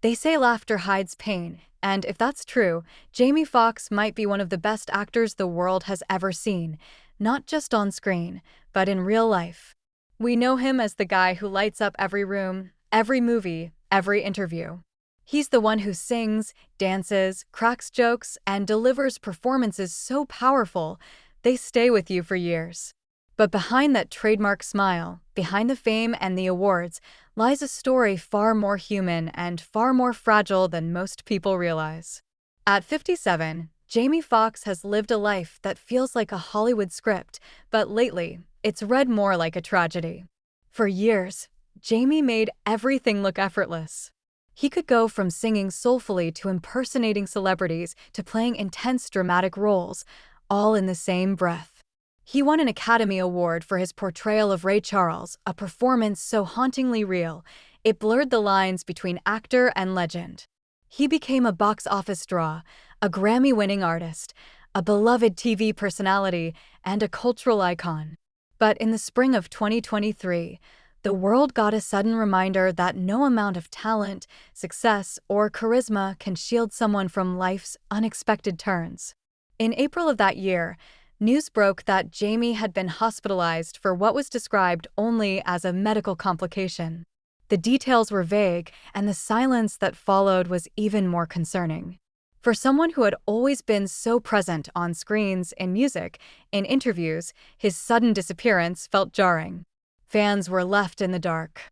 They say laughter hides pain, and if that's true, Jamie Foxx might be one of the best actors the world has ever seen, not just on screen, but in real life. We know him as the guy who lights up every room, every movie, every interview. He's the one who sings, dances, cracks jokes, and delivers performances so powerful they stay with you for years. But behind that trademark smile, behind the fame and the awards, lies a story far more human and far more fragile than most people realize. At 57, Jamie Foxx has lived a life that feels like a Hollywood script, but lately, it's read more like a tragedy. For years, Jamie made everything look effortless. He could go from singing soulfully to impersonating celebrities to playing intense dramatic roles, all in the same breath. He won an Academy Award for his portrayal of Ray Charles, a performance so hauntingly real, it blurred the lines between actor and legend. He became a box office draw, a Grammy-winning artist, a beloved TV personality, and a cultural icon. But in the spring of 2023, the world got a sudden reminder that no amount of talent, success, or charisma can shield someone from life's unexpected turns. In April of that year, news broke that Jamie had been hospitalized for what was described only as a medical complication. The details were vague, and the silence that followed was even more concerning. For someone who had always been so present on screens, in music, in interviews, his sudden disappearance felt jarring. Fans were left in the dark.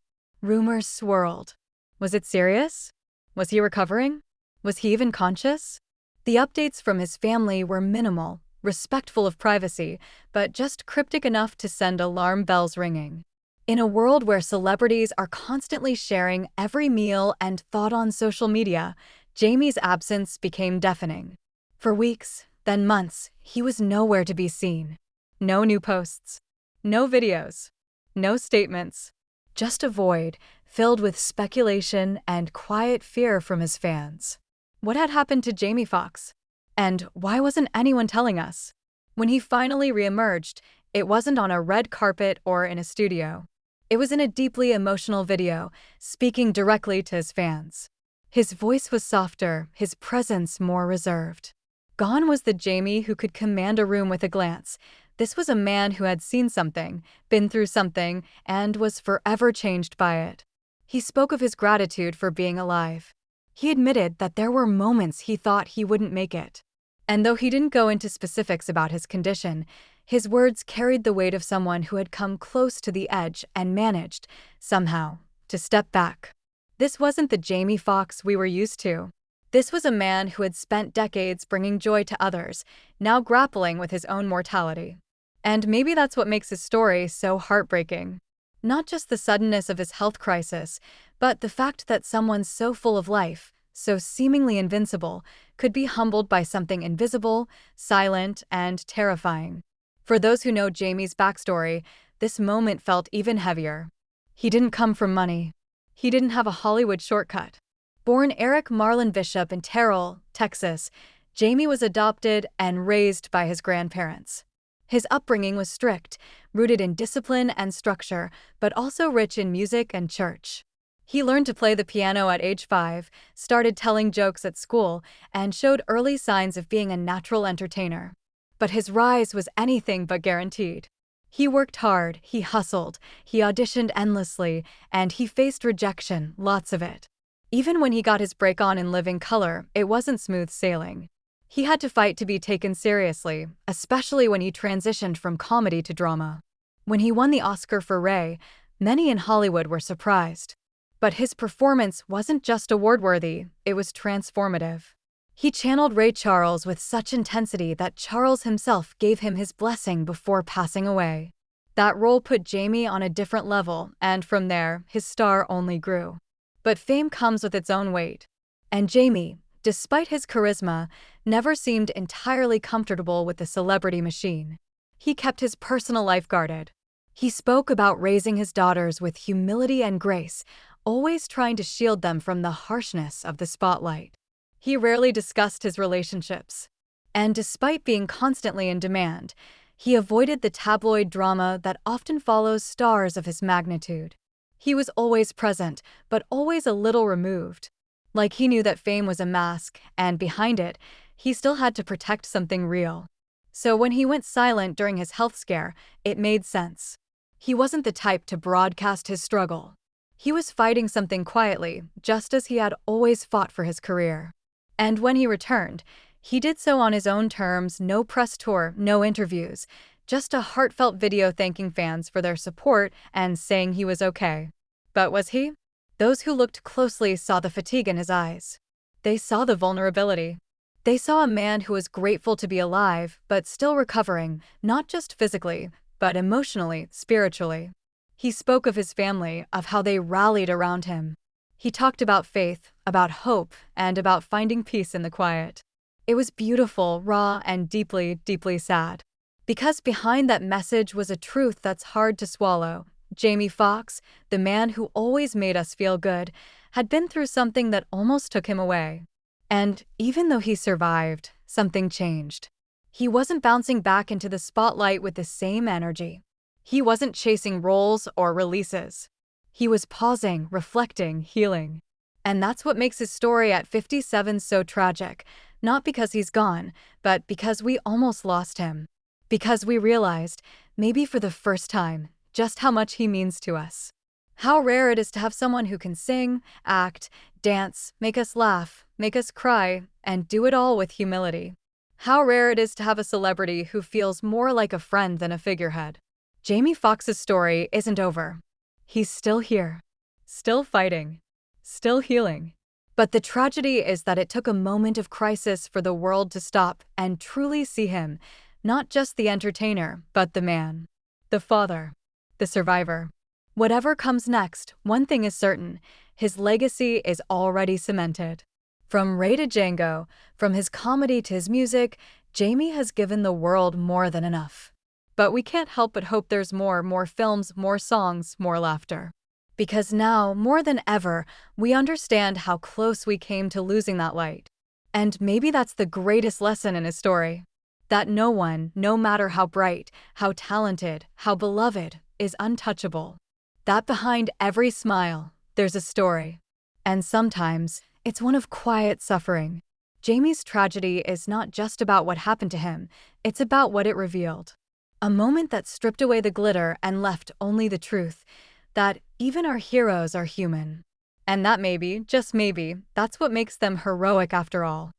Rumors swirled. Was it serious? Was he recovering? Was he even conscious? The updates from his family were minimal, respectful of privacy, but just cryptic enough to send alarm bells ringing. In a world where celebrities are constantly sharing every meal and thought on social media, Jamie's absence became deafening. For weeks, then months, he was nowhere to be seen. No new posts. No videos. No statements. Just a void, filled with speculation and quiet fear from his fans. What had happened to Jamie Foxx? And why wasn't anyone telling us? When he finally reemerged, it wasn't on a red carpet or in a studio. It was in a deeply emotional video, speaking directly to his fans. His voice was softer, his presence more reserved. Gone was the Jamie who could command a room with a glance. This was a man who had seen something, been through something, and was forever changed by it. He spoke of his gratitude for being alive. He admitted that there were moments he thought he wouldn't make it. And though he didn't go into specifics about his condition, his words carried the weight of someone who had come close to the edge and managed, somehow, to step back. This wasn't the Jamie Foxx we were used to. This was a man who had spent decades bringing joy to others, now grappling with his own mortality. And maybe that's what makes his story so heartbreaking. Not just the suddenness of his health crisis, but the fact that someone so full of life, so seemingly invincible, could be humbled by something invisible, silent, and terrifying. For those who know Jamie's backstory, this moment felt even heavier. He didn't come from money. He didn't have a Hollywood shortcut. Born Eric Marlon Bishop in Terrell, Texas, Jamie was adopted and raised by his grandparents. His upbringing was strict, rooted in discipline and structure, but also rich in music and church. He learned to play the piano at age 5, started telling jokes at school, and showed early signs of being a natural entertainer. But his rise was anything but guaranteed. He worked hard, he hustled, he auditioned endlessly, and he faced rejection, lots of it. Even when he got his break on In Living Color, it wasn't smooth sailing. He had to fight to be taken seriously, especially when he transitioned from comedy to drama. When he won the Oscar for Ray, many in Hollywood were surprised. But his performance wasn't just award-worthy, it was transformative. He channeled Ray Charles with such intensity that Charles himself gave him his blessing before passing away. That role put Jamie on a different level, and from there, his star only grew. But fame comes with its own weight. And Jamie, despite his charisma, never seemed entirely comfortable with the celebrity machine. He kept his personal life guarded. He spoke about raising his daughters with humility and grace, always trying to shield them from the harshness of the spotlight. He rarely discussed his relationships. And despite being constantly in demand, he avoided the tabloid drama that often follows stars of his magnitude. He was always present, but always a little removed. Like he knew that fame was a mask, and behind it, he still had to protect something real. So when he went silent during his health scare, it made sense. He wasn't the type to broadcast his struggle. He was fighting something quietly, just as he had always fought for his career. And when he returned, he did so on his own terms, no press tour, no interviews, just a heartfelt video thanking fans for their support and saying he was okay. But was he? Those who looked closely saw the fatigue in his eyes. They saw the vulnerability. They saw a man who was grateful to be alive, but still recovering, not just physically, but emotionally, spiritually. He spoke of his family, of how they rallied around him. He talked about faith, about hope, and about finding peace in the quiet. It was beautiful, raw, and deeply, deeply sad. Because behind that message was a truth that's hard to swallow. Jamie Foxx, the man who always made us feel good, had been through something that almost took him away. And even though he survived, something changed. He wasn't bouncing back into the spotlight with the same energy. He wasn't chasing roles or releases. He was pausing, reflecting, healing. And that's what makes his story at 57 so tragic, not because he's gone, but because we almost lost him. Because we realized, maybe for the first time, just how much he means to us. How rare it is to have someone who can sing, act, dance, make us laugh, make us cry, and do it all with humility. How rare it is to have a celebrity who feels more like a friend than a figurehead. Jamie Foxx's story isn't over. He's still here, still fighting, still healing. But the tragedy is that it took a moment of crisis for the world to stop and truly see him, not just the entertainer, but the man, the father, the survivor. Whatever comes next, one thing is certain, his legacy is already cemented. From Ray to Django, from his comedy to his music, Jamie has given the world more than enough. But we can't help but hope there's more films, more songs, more laughter. Because now, more than ever, we understand how close we came to losing that light. And maybe that's the greatest lesson in his story. That no one, no matter how bright, how talented, how beloved, is untouchable. That behind every smile, there's a story. And sometimes, it's one of quiet suffering. Jamie's tragedy is not just about what happened to him, it's about what it revealed. A moment that stripped away the glitter and left only the truth, that even our heroes are human. And that maybe, just maybe, that's what makes them heroic after all.